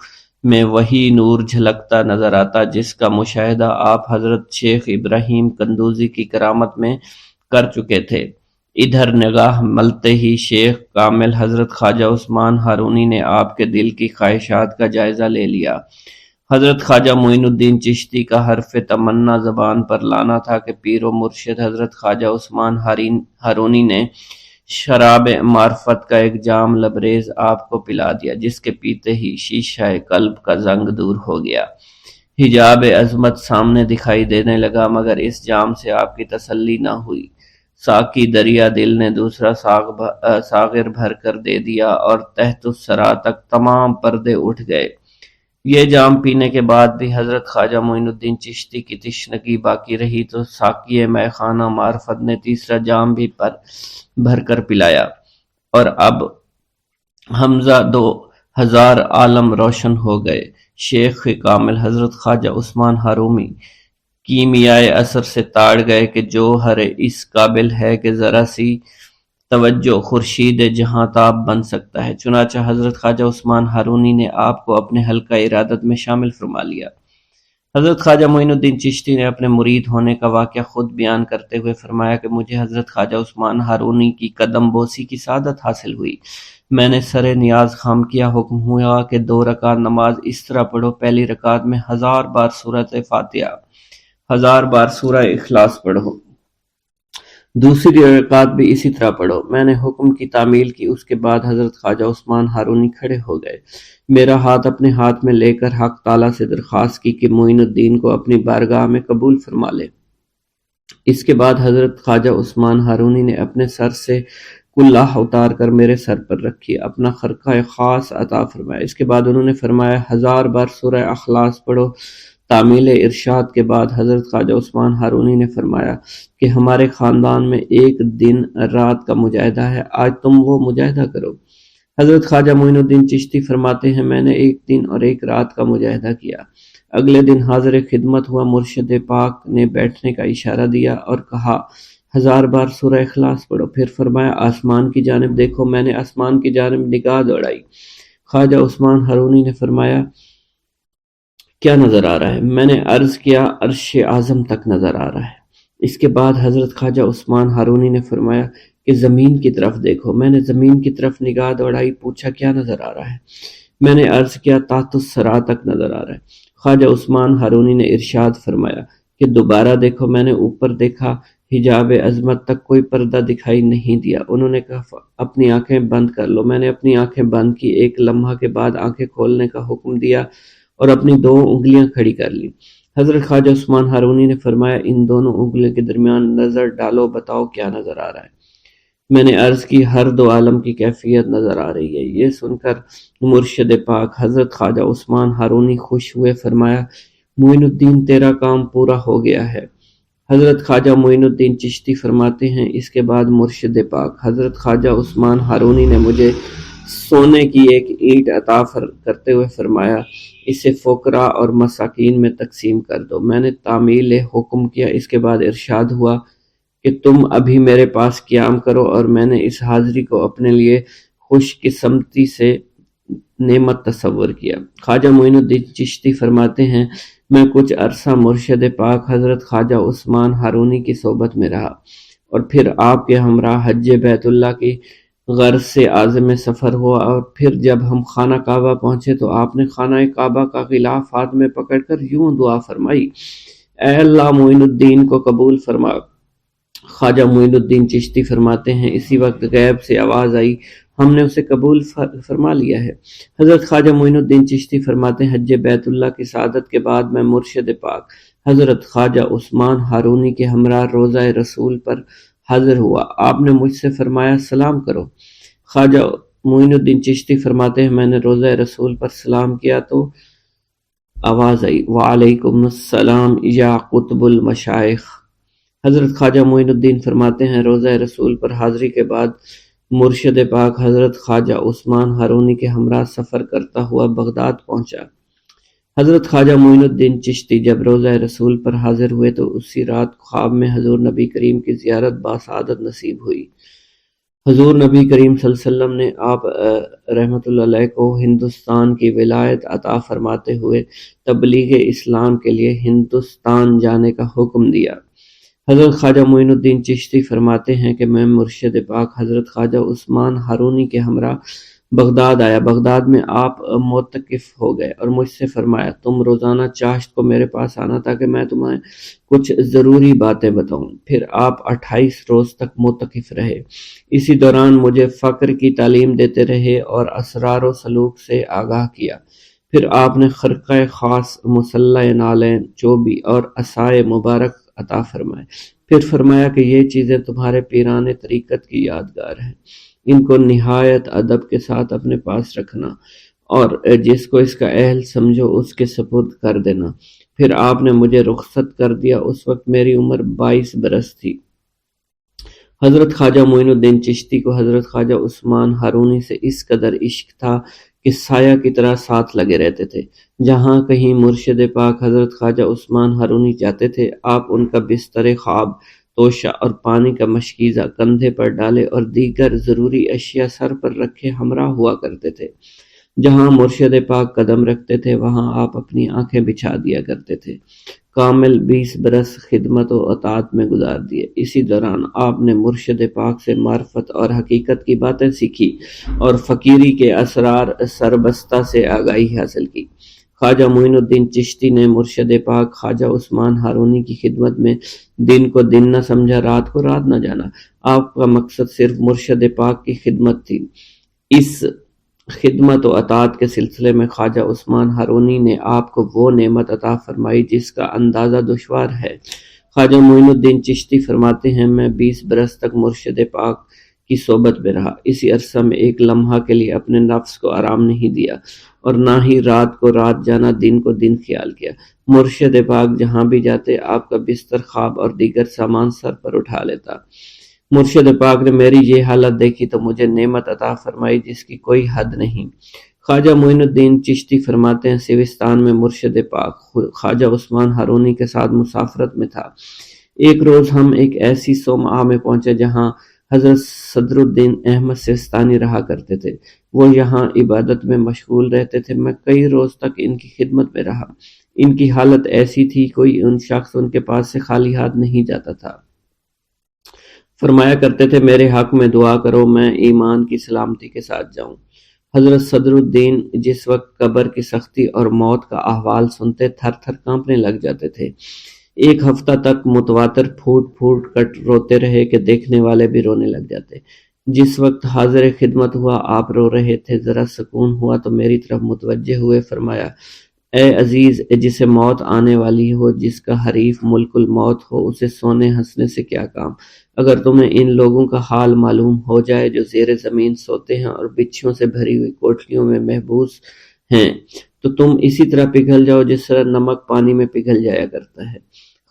میں وہی نور جھلکتا نظر آتا جس کا مشاہدہ آپ حضرت شیخ ابراہیم قندوزی کی کرامت میں کر چکے تھے۔ ادھر نگاہ ملتے ہی شیخ کامل حضرت خواجہ عثمان ہارونی نے آپ کے دل کی خواہشات کا جائزہ لے لیا۔ حضرت خواجہ معین الدین چشتی کا حرف تمنا زبان پر لانا تھا کہ پیر و مرشد حضرت خواجہ عثمان ہارونی نے شراب معرفت کا ایک جام لبریز آپ کو پلا دیا، جس کے پیتے ہی شیشہ قلب کا زنگ دور ہو گیا، حجاب عظمت سامنے دکھائی دینے لگا، مگر اس جام سے آپ کی تسلی نہ ہوئی۔ ساقی دریا دل نے دوسرا ساغر بھر کر دے دیا اور تحت الثری تک تمام پردے اٹھ گئے۔ یہ جام پینے کے بعد بھی حضرت خواجہ معین الدین چشتی کی تشنگی باقی رہی تو ساقی مے خانہ معرفت نے تیسرا جام بھی بھر کر پلایا، اور اب حمزہ 2000 عالم روشن ہو گئے۔ شیخ کامل حضرت خواجہ عثمان ہارونی کیمیائے اثر سے تاڑ گئے کہ جوہر اس قابل ہے کہ ذرا سی توجہ خورشید جہاں تاب بن سکتا ہے۔ چنانچہ حضرت خواجہ عثمان ہارونی نے آپ کو اپنے حلقہ ارادت میں شامل فرما لیا۔ حضرت خواجہ معین الدین چشتی نے اپنے مرید ہونے کا واقعہ خود بیان کرتے ہوئے فرمایا کہ مجھے حضرت خواجہ عثمان ہارونی کی قدم بوسی کی سعادت حاصل ہوئی۔ میں نے سر نیاز خام کیا، حکم ہوا کہ 2 رکعت نماز اس طرح پڑھو، پہلی رکعت میں 1000 بار سورۃ فاتحہ، 1000 بار سورہ اخلاص پڑھو، دوسری رکعت بھی اسی طرح پڑھو۔ میں نے حکم کی تعمیل کی، اس کے بعد حضرت خواجہ عثمان ہارونی کھڑے ہو گئے، میرا ہاتھ اپنے ہاتھ میں لے کر حق تعالیٰ سے درخواست کی کہ معین الدین کو اپنی بارگاہ میں قبول فرما لے۔ اس کے بعد حضرت خواجہ عثمان ہارونی نے اپنے سر سے کلہ اتار کر میرے سر پر رکھی، اپنا خرقہ خاص عطا فرمایا۔ اس کے بعد انہوں نے فرمایا 1000 بار سورہ اخلاص پڑھو۔ تعمیل ارشاد کے بعد حضرت خواجہ عثمان ہارونی نے فرمایا کہ ہمارے خاندان میں ایک دن رات کا مجاہدہ ہے، آج تم وہ مجاہدہ کرو۔ حضرت خواجہ معین الدین چشتی فرماتے ہیں میں نے ایک دن اور ایک رات کا مجاہدہ کیا۔ اگلے دن حاضر خدمت ہوا، مرشد پاک نے بیٹھنے کا اشارہ دیا اور کہا 1000 بار سورہ اخلاص پڑھو۔ پھر فرمایا آسمان کی جانب دیکھو۔ میں نے آسمان کی جانب نگاہ دوڑائی، خواجہ عثمان ہارونی نے فرمایا کیا نظر آ رہا ہے؟ میں نے عرض کیا عرش اعظم تک نظر آ رہا ہے۔ اس کے بعد حضرت خواجہ عثمان ہارونی نے فرمایا کہ زمین کی طرف دیکھو۔ میں نے زمین کی طرف نگاہ دوڑائی، پوچھا کیا نظر آ رہا ہے؟ میں نے عرض کیا تحت الثری تک نظر آ رہا ہے۔ خواجہ عثمان ہارونی نے ارشاد فرمایا کہ دوبارہ دیکھو۔ میں نے اوپر دیکھا، حجاب عظمت تک کوئی پردہ دکھائی نہیں دیا۔ انہوں نے کہا اپنی آنکھیں بند کر لو۔ میں نے اپنی آنکھیں بند کی، ایک لمحہ کے بعد آنکھیں کھولنے کا حکم دیا اور اپنی 2 انگلیاں کھڑی کر لی۔ حضرت خواجہ عثمان ہارونی نے فرمایا ان دونوں انگلیوں کے درمیان نظر ڈالو، بتاؤ کیا نظر آ رہا ہے؟ میں نے عرض کی ہر 2 عالم کی کیفیت نظر آ رہی ہے۔ یہ سن کر مرشد پاک حضرت خواجہ عثمان ہارونی خوش ہوئے، فرمایا معین الدین تیرا کام پورا ہو گیا ہے۔ حضرت خواجہ معین الدین چشتی فرماتے ہیں اس کے بعد مرشد پاک حضرت خواجہ عثمان ہارونی نے مجھے سونے کی ایک اینٹ عطا کرتے ہوئے فرمایا اسے فقراء اور مساکین میں تقسیم کر دو۔ میں نے تعمیل حکم کیا۔ اس کے بعد ارشاد ہوا کہ تم ابھی میرے پاس قیام کرو، اور میں نے اس حاضری کو اپنے لیے خوش قسمتی سے نعمت تصور کیا۔ خواجہ معین الدین چشتی فرماتے ہیں میں کچھ عرصہ مرشد پاک حضرت خواجہ عثمان ہارونی کی صحبت میں رہا، اور پھر آپ کے ہمراہ حج بیت اللہ کی غرض سے عازم میں سفر ہوا، اور پھر جب ہم خانہ کعبہ پہنچے تو آپ نے خانہ کعبہ کا غلاف ہاتھ میں پکڑ کر یوں دعا فرمائی، اے اللہ معین الدین کو قبول فرما۔ خواجہ معین الدین چشتی فرماتے ہیں اسی وقت غیب سے آواز آئی، ہم نے اسے قبول فرما لیا ہے۔ حضرت خواجہ معین الدین چشتی فرماتے ہیں حج بیت اللہ کی سعادت کے بعد میں مرشد پاک حضرت خواجہ عثمان ہارونی کے ہمراہ روضہ رسول پر حاضر ہوا۔ آپ نے مجھ سے فرمایا سلام کرو۔ خواجہ معین الدین چشتی فرماتے ہیں میں نے روضہ رسول پر سلام کیا تو آواز آئی، وعلیکم السلام یا قطب المشائخ۔ حضرت خواجہ معین الدین فرماتے ہیں روضہ رسول پر حاضری کے بعد مرشد پاک حضرت خواجہ عثمان ہارونی کے ہمراہ سفر کرتا ہوا بغداد پہنچا۔ حضرت خواجہ معین الدین چشتی جب روضہ رسول پر حاضر ہوئے تو اسی رات خواب میں حضور نبی کریم کی زیارت باسعادت نصیب ہوئی۔ حضور نبی کریم صلی اللہ علیہ وسلم نے آپ رحمۃ اللہ علیہ کو ہندوستان کی ولایت عطا فرماتے ہوئے تبلیغ اسلام کے لیے ہندوستان جانے کا حکم دیا۔ حضرت خواجہ معین الدین چشتی فرماتے ہیں کہ میں مرشد پاک حضرت خواجہ عثمان ہارونی کے ہمراہ بغداد آیا۔ بغداد میں آپ معتکف ہو گئے اور مجھ سے فرمایا تم روزانہ چاشت کو میرے پاس آنا تاکہ میں تمہیں کچھ ضروری باتیں بتاؤں۔ پھر آپ 28 روز تک معتکف رہے۔ اسی دوران مجھے فقر کی تعلیم دیتے رہے اور اسرار و سلوک سے آگاہ کیا۔ پھر آپ نے خرقہ خاص، مسلح نالین، چوبی اور عصائے مبارک عطا فرمائے۔ پھر فرمایا کہ یہ چیزیں تمہارے پیران طریقت کی یادگار ہیں، ان کو نہایت ادب کے ساتھ اپنے پاس رکھنا، اور جس کو اس کا اہل سمجھو اس کے سپرد کر دینا۔ پھر آپ نے مجھے رخصت کر دیا۔ اس وقت میری عمر 22 برس تھی۔ حضرت خواجہ معین الدین چشتی کو حضرت خواجہ عثمان ہارونی سے اس قدر عشق تھا کہ سایہ کی طرح ساتھ لگے رہتے تھے۔ جہاں کہیں مرشد پاک حضرت خواجہ عثمان ہارونی جاتے تھے، آپ ان کا بستر خواب، توشہ اور پانی کا مشکیزہ کندھے پر ڈالے اور دیگر ضروری اشیاء سر پر رکھے ہمراہ ہوا کرتے تھے۔ جہاں مرشد پاک قدم رکھتے تھے وہاں آپ اپنی آنکھیں بچھا دیا کرتے تھے۔ کامل 20 برس خدمت و اطاعت میں گزار دیے۔ اسی دوران آپ نے مرشد پاک سے معرفت اور حقیقت کی باتیں سیکھی اور فقیری کے اسرار سربستہ سے آگاہی حاصل کی۔ خواجہ معین الدین چشتی نے مرشد پاک خواجہ عثمان ہارونی کی خدمت میں دن کو دن نہ سمجھا، رات کو رات نہ جانا۔ آپ کا مقصد صرف مرشد پاک کی خدمت تھی۔ اس خدمت و اطاعت کے سلسلے میں خواجہ عثمان ہارونی نے آپ کو وہ نعمت عطا فرمائی جس کا اندازہ دشوار ہے۔ خواجہ معین الدین چشتی فرماتے ہیں میں 20 برس تک مرشد پاک کی صحبت میں رہا۔ اسی عرصہ میں ایک لمحہ کے لیے اپنے نفس کو آرام نہیں دیا، اور نہ ہی رات کو رات جانا، دن کو دن خیال کیا۔ مرشد پاک جہاں بھی جاتے آپ کا بستر، خواب اور دیگر سامان سر پر اٹھا لیتا۔ مرشد پاک نے میری یہ حالت دیکھی تو مجھے نعمت عطا فرمائی جس کی کوئی حد نہیں۔ خواجہ معین الدین چشتی فرماتے ہیں سیوستان میں مرشد پاک خواجہ عثمان ہارونی کے ساتھ مسافرت میں تھا۔ ایک روز ہم ایک ایسی صومعہ میں پہنچے جہاں حضرت صدر الدین احمد سیستانی رہا کرتے تھے۔ وہ یہاں عبادت میں مشغول رہتے تھے۔ میں کئی روز تک ان کی خدمت میں رہا۔ ان کی حالت ایسی تھی کوئی ان شخص ان کے پاس سے خالی ہاتھ نہیں جاتا تھا۔ فرمایا کرتے تھے میرے حق میں دعا کرو، میں ایمان کی سلامتی کے ساتھ جاؤں۔ حضرت صدر الدین جس وقت قبر کی سختی اور موت کا احوال سنتے تھر تھر کانپنے لگ جاتے تھے۔ ایک ہفتہ تک متواتر پھوٹ پھوٹ کر روتے رہے کہ دیکھنے والے بھی رونے لگ جاتے۔ جس وقت حاضر خدمت ہوا آپ رو رہے تھے، ذرا سکون ہوا تو میری طرف متوجہ ہوئے فرمایا اے عزیز، جسے موت آنے والی ہو، جس کا حریف ملک الموت ہو، اسے سونے ہنسنے سے کیا کام؟ اگر تمہیں ان لوگوں کا حال معلوم ہو جائے جو زیر زمین سوتے ہیں اور بچھیوں سے بھری ہوئی کوٹھریوں میں محبوس ہیں تو تم اسی طرح پگھل جاؤ جس طرح نمک پانی میں پگھل جایا کرتا ہے۔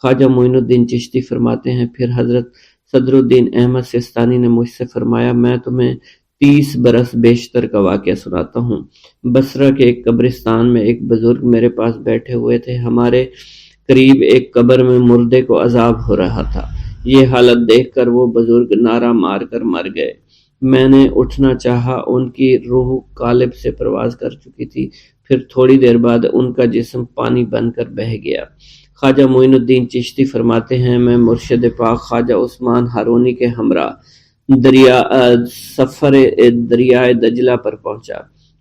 خواجہ معین الدین چشتی فرماتے ہیں پھر حضرت صدر الدین احمد سیستانی نے مجھ سے فرمایا میں تمہیں 30 برس بیشتر کا واقعہ سناتا ہوں۔ بصرہ کے ایک قبرستان میں ایک بزرگ میرے پاس بیٹھے ہوئے تھے۔ ہمارے قریب ایک قبر میں مردے کو عذاب ہو رہا تھا۔ یہ حالت دیکھ کر وہ بزرگ نعرہ مار کر مر گئے۔ میں نے اٹھنا چاہا، ان کی روح قالب سے پرواز کر چکی تھی۔ پھر تھوڑی دیر بعد ان کا جسم پانی بن کر بہہ گیا۔ خواجہ معین الدین چشتی فرماتے ہیں، میں مرشد پاک خواجہ عثمان ہارونی کے ہمراہ سفر دریائے دجلہ پر پہنچا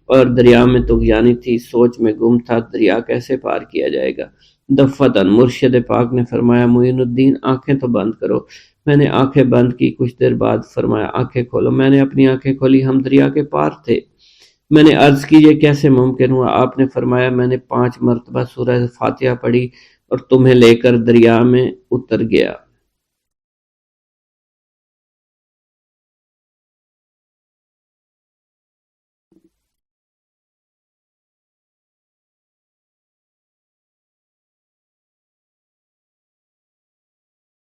اور دریا میں طغیانی تھی۔ سوچ میں گم تھا، دریا کیسے پار کیا جائے گا۔ دفعتاً مرشد پاک نے فرمایا، معین الدین آنکھیں تو بند کرو۔ میں نے آنکھیں بند کی۔ کچھ دیر بعد فرمایا، آنکھیں کھولو۔ میں نے اپنی آنکھیں کھولی، ہم دریا کے پار تھے۔ میں نے عرض کی، یہ کیسے ممکن ہوا؟ آپ نے فرمایا، میں نے 5 مرتبہ سورہ فاتحہ پڑھی اور تمہیں لے کر دریا میں اتر گیا۔